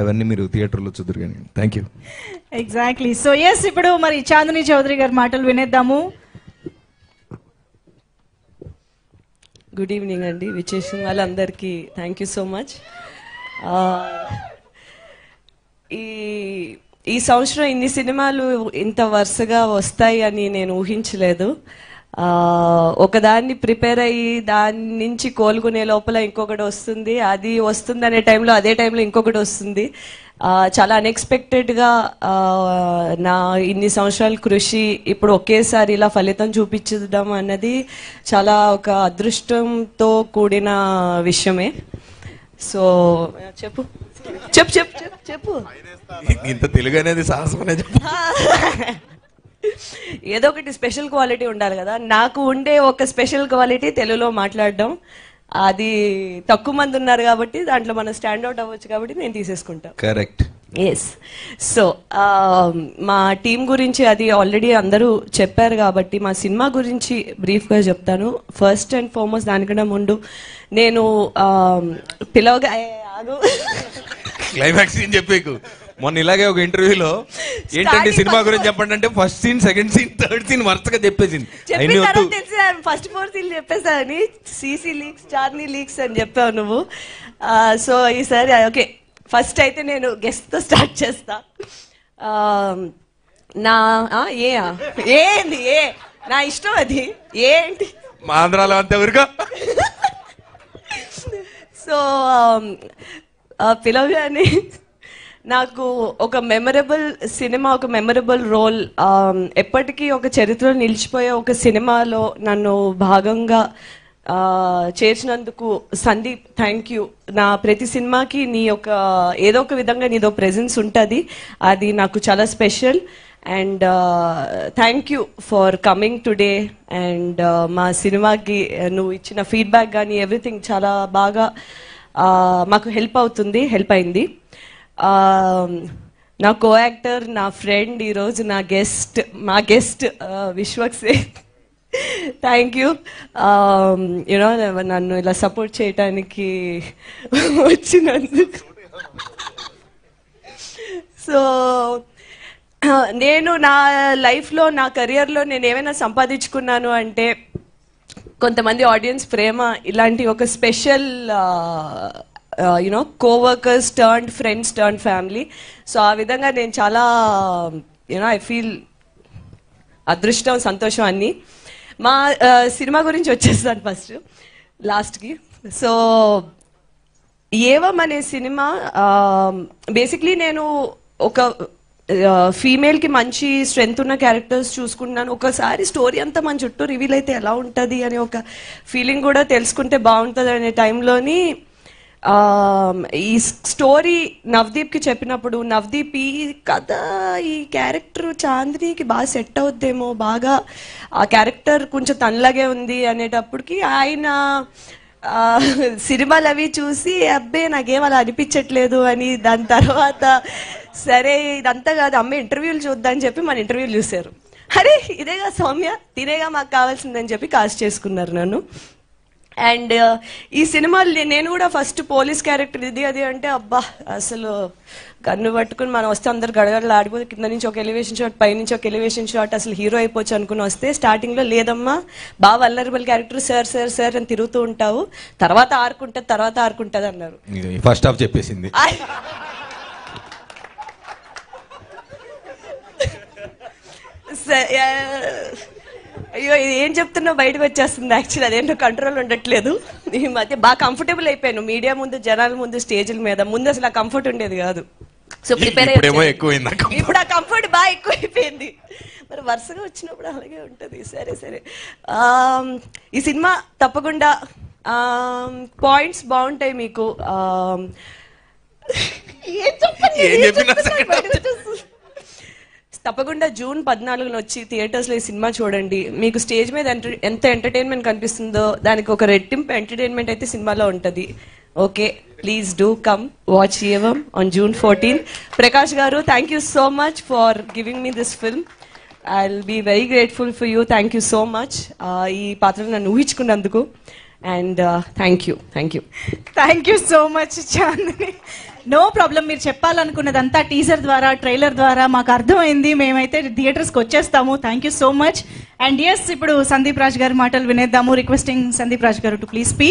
అవన్నీ మీరు థియేటర్లో చూద్దరు కానీ. Thank you. Exactly. So yes, ఇప్పుడు మరి చాందిని చౌదరి గారి మాటలు వినేద్దాము. గుడ్ ఈవినింగ్ అండి, విచ్చేసిన వాళ్ళందరికీ థ్యాంక్ యూ సో మచ్. ఈ సంవత్సరం ఇన్ని సినిమాలు ఇంత వరుసగా వస్తాయి అని నేను ఊహించలేదు. ఒకదాన్ని ప్రిపేర్ అయ్యి దాని నుంచి కోలుకునే లోపల ఇంకొకటి వస్తుంది, అది వస్తుంది అనే టైంలో అదే టైంలో ఇంకొకటి వస్తుంది. చాలా అన్ఎక్స్పెక్టెడ్గా నా ఇన్ని సంవత్సరాల కృషి ఇప్పుడు ఒకేసారి ఇలా ఫలితం చూపించడం అన్నది చాలా ఒక అదృష్టంతో కూడిన విషయమే. సో చెప్పు చెప్పు చెప్పు చెప్పు చెప్పు ఇంత తెలుగు అనేది సాహసమనే చెప్పు. ఏదో ఒకటి స్పెషల్ క్వాలిటీ ఉండాలి కదా. నాకు ఉండే ఒక స్పెషల్ క్వాలిటీ తెలుగులో మాట్లాడడం. అది తక్కువ మంది ఉన్నారు కాబట్టి దాంట్లో మనం స్టాండ్అవుట్ అవ్వచ్చు కాబట్టి నేను తీసేసుకుంటాను. కరెక్ట్. ఎస్. సో మా టీం గురించి అది ఆల్రెడీ అందరూ చెప్పారు కాబట్టి మా సినిమా గురించి బ్రీఫ్గా చెప్తాను. ఫస్ట్ అండ్ ఫార్మోస్ట్ దానికన్నా ముందు నేను పిలవగా క్లైమాక్స్ సీన్ చెప్పేకు. మొన్న ఇలాగే ఒక ఇంటర్వ్యూలో ఏంటంటే సినిమా గురించి చెప్పండి అంటే first scene, second scene, third scene వరుసగా చెప్పేసింది. ఫస్ట్ 4 సీన్లు చెప్పేసా అని సీసీ లీక్స్, చార్నీ లీక్స్ అని చెప్పావు నువ్వు. సో ఈసారి ఓకే, ఫస్ట్ అయితే నేను గెస్ట్ తో స్టార్ట్ చేస్తా. నా ఏంది నా ఇష్టం అది ఏంటి మా ఆంధ్రాలో అంతే ఊరుగా. సో పిలవగానే నాకు ఒక మెమరబుల్ సినిమా, ఒక మెమరబుల్ రోల్, ఎప్పటికీ ఒక చరిత్రలో నిలిచిపోయే ఒక సినిమాలో నన్ను భాగంగా చేర్చినందుకు సందీప్ థ్యాంక్ యూ. నా ప్రతి సినిమాకి నీ యొక్క ఏదో ఒక విధంగా నీదో ప్రెజెన్స్ ఉంటుంది, అది నాకు చాలా special. And thank you for coming today. And మా సినిమాకి నువ్వు ఇచ్చిన ఫీడ్బ్యాక్ కానీ ఎవ్రీథింగ్ చాలా బాగా మాకు హెల్ప్ అయింది. నా కో యాక్టర్, నా ఫ్రెండ్, ఈరోజు మా guest Vishwak Sen, thank you. You know నన్ను ఇలా సపోర్ట్ చేయటానికి వచ్చినందుకు. సో నేను నా లైఫ్లో, నా కెరియర్లో నేను ఏమైనా సంపాదించుకున్నాను అంటే కొంతమంది ఆడియన్స్ ప్రేమ, ఇలాంటి ఒక special you know coworkers turned friends turned family. So ఆ విధంగా నేను చాలా యూనో ఐ ఫీల్ అదృష్టం, సంతోషం అన్ని. మా సినిమా గురించి వచ్చేస్తాను ఫస్ట్ లాస్ట్కి. సో ఏవం అనే సినిమా బేసిక్లీ నేను ఒక ఫీమేల్కి మంచి స్ట్రెంగ్త్ ఉన్న క్యారెక్టర్స్ చూసుకున్నాను. ఒకసారి స్టోరీ అంతా మన చుట్టూ రివీల్ అయితే ఎలా ఉంటుంది అనే ఒక ఫీలింగ్ కూడా తెలుసుకుంటే బాగుంటుంది అనే టైంలోని ఈ స్టోరీ నవదీప్కి చెప్పినప్పుడు, నవదీప్ ఈ కథ, ఈ క్యారెక్టర్ చాందినికి బాగా సెట్ అవుద్దేమో, బాగా ఆ క్యారెక్టర్ కొంచెం తనలాగే ఉంది అనేటప్పటికి ఆయన సినిమాలు అవి చూసి అబ్బే నాకేం అలా అనిపించట్లేదు అని, దాని తర్వాత సరే ఇదంతా కాదు అమ్మ ఇంటర్వ్యూలు చూద్దామని చెప్పి మన ఇంటర్వ్యూలు చూశారు. అరే ఇదేగా సౌమ్య, తినేగా మాకు కావాల్సిందని చెప్పి కాస్ట్ చేసుకున్నారు నన్ను. అండ్ ఈ సినిమాలు నేను కూడా ఫస్ట్ పోలీస్ క్యారెక్టర్ ఇది అది అంటే అబ్బా అసలు గన్ను పట్టుకుని మనం వస్తే అందరు గడగడలు ఆడిపోతే కింద నుంచి ఒక ఎలివేషన్ షాట్, పై నుంచి ఒక ఎలివేషన్ షాట్, అసలు హీరో అయిపోవచ్చు అనుకుని వస్తే స్టార్టింగ్లో లేదమ్మా బాగా vulnerable character, sir sir sir అని తిరుగుతూ ఉంటావు, తర్వాత ఆరుకుంటది అన్నారు. ఫస్ట్ హాఫ్ చెప్పేసింది. అయ్యో ఇది ఏం చెప్తున్నా బయటకు వచ్చేస్తుంది. యాక్చువల్లీ అదేంటో కంట్రోల్ ఉండట్లేదు. ఈ మధ్య బాగా కంఫర్టబుల్ అయిపోయాను మీడియా ముందు, జనాల ముందు, స్టేజ్ల మీద. ముందు అసలు ఆ కంఫర్ట్ ఉండేది కాదు. సో ప్రిపేర్ ఇప్పుడు ఆ కంఫర్ట్ బాగా ఎక్కువైపోయింది. మరి వరుసగా వచ్చినప్పుడు అలాగే ఉంటుంది. సరే ఈ సినిమా తప్పకుండా పాయింట్స్ బాగుంటాయి మీకు. తప్పకుండా జూన్ 14న వచ్చి థియేటర్స్లో ఈ సినిమా చూడండి. మీకు స్టేజ్ మీద ఎంత ఎంటర్టైన్మెంట్ కనిపిస్తుందో దానికి ఒక రెట్టింపు ఎంటర్టైన్మెంట్ అయితే సినిమాలో ఉంటుంది. Okay, please do come watch Evam on June 14. Prakash garu, thank you so much for giving me this film. I will be very grateful for you. Thank you so much ఈ పాత్రను నన్ను ఊహించుకున్నందుకు. And thank you so much Chandini. No problem, మీరు చెప్పాలనుకున్నదంతా teaser ద్వారా trailer ద్వారా మాకు అర్థమైంది. మేమైతే థియేటర్స్కి వచ్చేస్తాము. Thank you so much. And yes, ఇప్పుడు సందీప్ రాజ్ గారి మాటలు వినేద్దాము. రిక్వెస్టింగ్ సందీప్ రాజ్ గారు టు ప్లీజ్ స్పీక్.